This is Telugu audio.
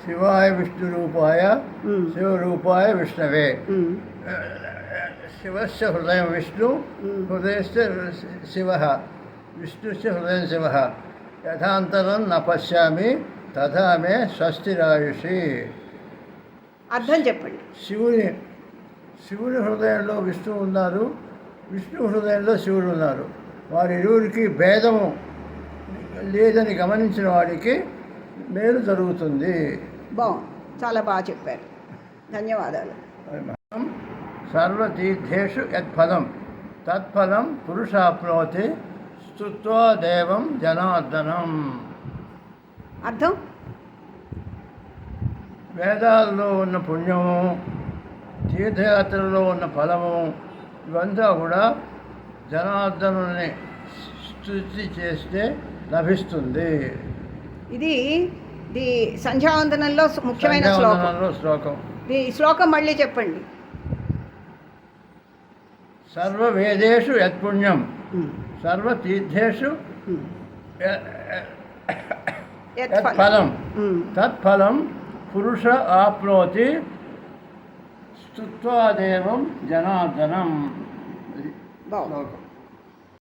శివాయ విష్ణురూపాయ శివరూపాయ విష్ణవే. శివస్య హృదయం విష్ణు హృదయస్య శివః విష్ణుస్య హృదయం శివః. యథాంతరం న పశ్యామి తథా మే స్వస్తిరాయుషి. అర్థం చెప్పండి. శివుని హృదయంలో విష్ణువు ఉన్నారు, విష్ణు హృదయంలో శివుడు ఉన్నారు. వారిరువురికి భేదము లేదని గమనించిన వాడికి మేలు జరుగుతుంది. బాగుంది, చాలా బాగా చెప్పారు, ధన్యవాదాలు. సర్వతీర్థేషు యత్ఫలం తత్ఫలం పురుషాప్నోతి స్తుత్వా దేవం జనార్దనం. అర్థం? వేదాల్లో ఉన్న పుణ్యము, తీర్థయాత్రలో ఉన్న ఫలము, ఇవంతా కూడా జనార్దనుని స్తుతి చేస్తే లభిస్తుంది. ఇది సంధ్యావందనంలో ముఖ్యమైన శ్లోకం. ఈ శ్లోకం మళ్ళీ చెప్పండి. సర్వవేదేషు యత్పుణ్యం సర్వతీర్థేషు యత్ఫలం తత్ఫలం పురుష ఆప్నోతి స్తుత్వా దేవం జనార్దనం. శ్లోకం.